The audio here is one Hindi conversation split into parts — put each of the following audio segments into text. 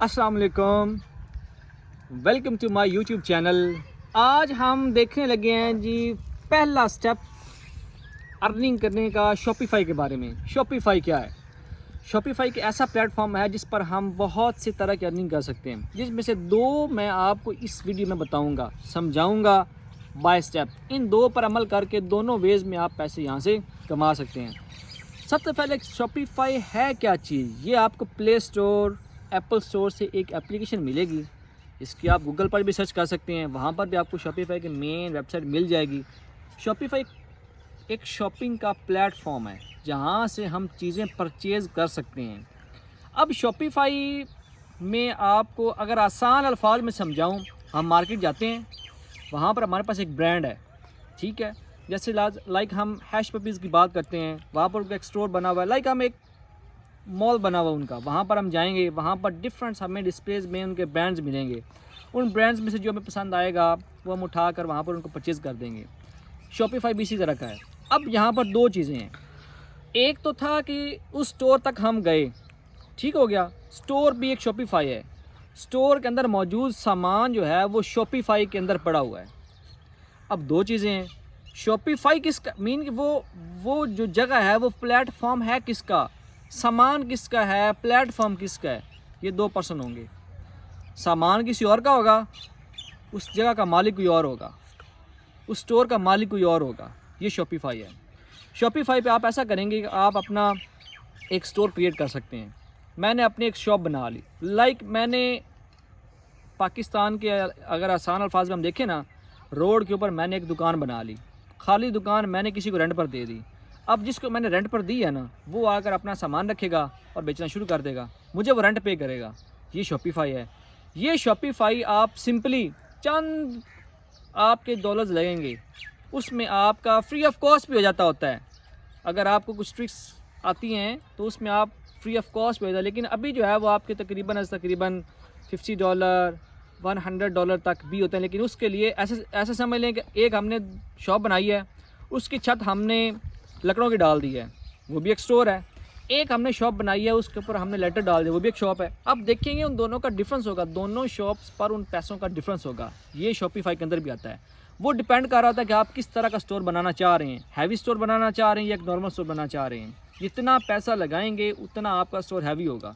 अस्सलाम वालेकुम, welcome to my YouTube channel. आज हम देखने लगे हैं जी पहला स्टेप अर्निंग करने का शॉपिफाई के बारे में। शॉपिफाई क्या है? शॉपिफाई एक ऐसा प्लेटफॉर्म है जिस पर हम बहुत सी तरह की अर्निंग कर सकते हैं, जिसमें से दो मैं आपको इस वीडियो में बताऊंगा, समझाऊंगा बाय स्टेप। इन दो पर अमल करके दोनों वेज में आप पैसे यहाँ से कमा सकते हैं। सबसे पहले शॉपिफाई है क्या चीज़? ये आपको प्ले स्टोर, एप्पल स्टोर से एक एप्लीकेशन मिलेगी। इसकी आप गूगल पर भी सर्च कर सकते हैं, वहाँ पर भी आपको शॉपिफाई की मेन वेबसाइट मिल जाएगी। शॉपिफाई एक शॉपिंग का प्लेटफॉर्म है जहाँ से हम चीज़ें परचेज़ कर सकते हैं। अब शॉपिफाई में आपको अगर आसान अल्फाज में समझाऊँ, हम मार्केट जाते हैं, वहाँ पर हमारे पास एक ब्रांड है, ठीक है। जैसे लाइक हम हैश पपीज़ की बात करते हैं, वहाँ पर उनका एक स्टोर बना हुआ है, लाइक हम एक मॉल बना हुआ उनका, वहाँ पर हम जाएंगे, वहाँ पर डिफरेंट हमें डिस्प्लेज में उनके ब्रांड्स मिलेंगे। उन ब्रांड्स में से जो हमें पसंद आएगा वो हम उठा कर वहाँ पर उनको परचेज़ कर देंगे। शॉपिफाई भी इसी तरह का है। अब यहाँ पर दो चीज़ें हैं। एक तो था कि उस स्टोर तक हम गए, ठीक हो गया, स्टोर भी एक शॉपिफाई है। स्टोर के अंदर मौजूद सामान जो है वो शॉपिफाई के अंदर पड़ा हुआ है। अब दो चीज़ें हैं। शॉपिफाई किसका मीन कि वो जो जगह है वो प्लेटफॉर्म है किसका, सामान किसका है, प्लेटफॉर्म किसका है? ये दो पर्सन होंगे। सामान किसी और का होगा, उस जगह का मालिक कोई और होगा, उस स्टोर का मालिक कोई और होगा। ये शॉपिफाई है। शॉपिफाई पे आप ऐसा करेंगे कि आप अपना एक स्टोर क्रिएट कर सकते हैं। मैंने अपनी एक शॉप बना ली, लाइक मैंने पाकिस्तान के अगर आसान अल्फाज में हम देखें ना, रोड के ऊपर मैंने एक दुकान बना ली, खाली दुकान मैंने किसी को रेंट पर दे दी। अब जिसको मैंने रेंट पर दी है ना, वो आकर अपना सामान रखेगा और बेचना शुरू कर देगा, मुझे वो रेंट पे करेगा। ये शॉपिफाई है। ये शॉपिफाई आप सिंपली चंद आपके डॉलर्स लगेंगे, उसमें आपका फ्री ऑफ कॉस्ट भी हो जाता होता है। अगर आपको कुछ ट्रिक्स आती हैं तो उसमें आप फ्री ऑफ कॉस्ट भी हो जाए, लेकिन अभी जो है वो आपके तकरीबन $50 $100 तक भी होते हैं। लेकिन उसके लिए ऐसे समझ लें कि एक हमने शॉप बनाई है, उसकी छत हमने लकड़ों की डाल दी है, वो भी एक स्टोर है। एक हमने शॉप बनाई है, उसके ऊपर हमने लेटर डाल दिया, वो भी एक शॉप है। अब देखेंगे उन दोनों का डिफरेंस होगा, दोनों शॉप्स पर उन पैसों का डिफरेंस होगा। ये शॉपिफाई के अंदर भी आता है। वो डिपेंड कर रहा था कि आप किस तरह का स्टोर बनाना चाह रहे हैं, हैवी स्टोर बनाना चाह रहे हैं या एक नॉर्मल स्टोर बनाना चाह रहे हैं। जितना पैसा लगाएंगे उतना आपका स्टोर हैवी होगा।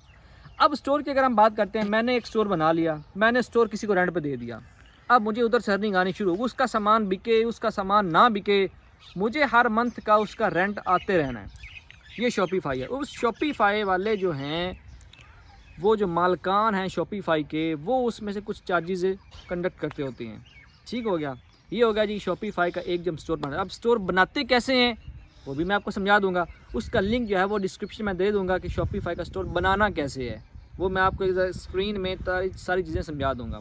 अब स्टोर की अगर हम बात करते हैं, मैंने एक स्टोर बना लिया, मैंने स्टोर किसी को रेंट पे दे दिया। अब मुझे उधर से अर्निंग आनी शुरू, उसका सामान बिके, उसका सामान ना बिके, मुझे हर मंथ का उसका रेंट आते रहना है। ये शॉपिफाई है। उस शॉपिफाई वाले जो हैं, वो जो मालकान हैं शॉपिफाई के, वो उसमें से कुछ चार्जेज़ कंडक्ट करते होते हैं, ठीक हो गया। ये हो गया जी शॉपिफाई का एक जब स्टोर बना। अब स्टोर बनाते कैसे हैं वो भी मैं आपको समझा दूंगा, उसका लिंक जो है वो डिस्क्रिप्शन में दे दूंगा कि शॉपिफाई का स्टोर बनाना कैसे है, वो मैं आपको स्क्रीन में सारी चीज़ें समझा दूंगा।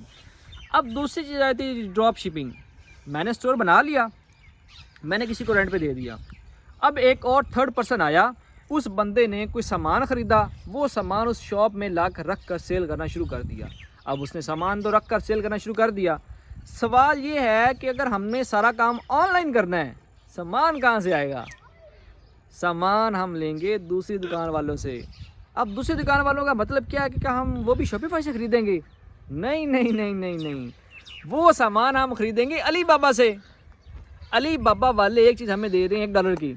अब दूसरी चीज़ आई थी ड्रॉप शिपिंग। मैंने स्टोर बना लिया, मैंने किसी को रेंट पे दे दिया। अब एक और थर्ड पर्सन आया, उस बंदे ने कोई सामान ख़रीदा, वो सामान उस शॉप में ला कर रख कर सेल करना शुरू कर दिया। अब उसने सामान तो रख कर सेल करना शुरू कर दिया। सवाल ये है कि अगर हमने सारा काम ऑनलाइन करना है, सामान कहाँ से आएगा? सामान हम लेंगे दूसरी दुकान वालों से। अब दूसरी दुकान वालों का मतलब क्या है कि क्या हम वो भी शॉपिफाई से ख़रीदेंगे? नहीं नहीं नहीं नहीं नहीं, वो सामान हम ख़रीदेंगे अली बाबा से। अली बाबा वाले एक चीज़ हमें दे रहे हैं $1 की,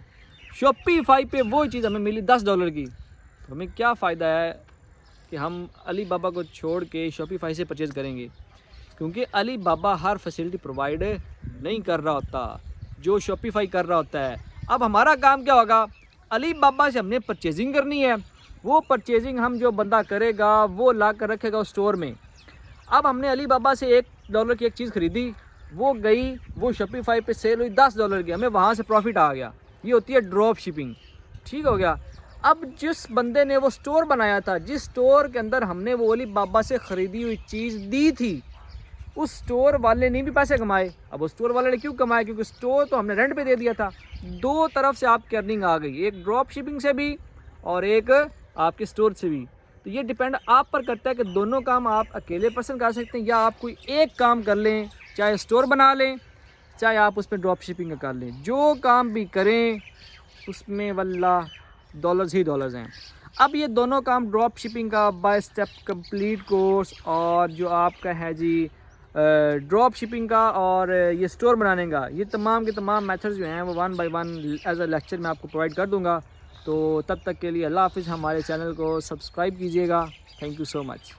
शॉपिफाई पे वो चीज़ हमें मिली $10 की। तो हमें क्या फ़ायदा है कि हम अली बाबा को छोड़ के शॉपिफाई से परचेज़ करेंगे? क्योंकि अली बाबा हर फैसिलिटी प्रोवाइड नहीं कर रहा होता जो शॉपिफाई कर रहा होता है। अब हमारा काम क्या होगा? अली बाबा से हमने परचेजिंग करनी है, वो परचेजिंग हम जो बंदा करेगा वो ला कर रखेगा उस स्टोर में। अब हमने अली बाबा से $1 की एक चीज़ ख़रीदी, वो गई, वो शॉपिफाई पे सेल हुई $10 की, हमें वहाँ से प्रॉफिट आ गया। ये होती है ड्रॉप शिपिंग, ठीक हो गया। अब जिस बंदे ने वो स्टोर बनाया था, जिस स्टोर के अंदर हमने वो अली बाबा से ख़रीदी हुई चीज़ दी थी, उस स्टोर वाले ने भी पैसे कमाए। अब उस स्टोर वाले ने क्यों कमाए? क्योंकि स्टोर तो हमने रेंट पे दे दिया था। दो तरफ से आपकी अर्निंग आ गई, एक ड्रॉप शिपिंग से भी और एक आपके स्टोर से भी। तो ये डिपेंड आप पर करता है कि दोनों काम आप अकेले पर्सन कर सकते हैं या आप कोई एक काम कर लें, चाहे स्टोर बना लें, चाहे आप उस पर ड्रॉप शिपिंग कर लें। जो काम भी करें उसमें वल्लाह डॉलर्स ही डॉलर्स हैं। अब ये दोनों काम ड्रॉप शिपिंग का बाय स्टेप कंप्लीट कोर्स और जो आपका है जी ड्रॉप शिपिंग का और ये स्टोर बनाने का, ये तमाम के तमाम मेथड्स जो हैं वो 1 बाय 1 एज अ लेक्चर मैं आपको प्रोवाइड कर दूंगा। तो तब तक के लिए अल्लाह हाफिज़। हमारे चैनल को सब्सक्राइब कीजिएगा। Thank you so much.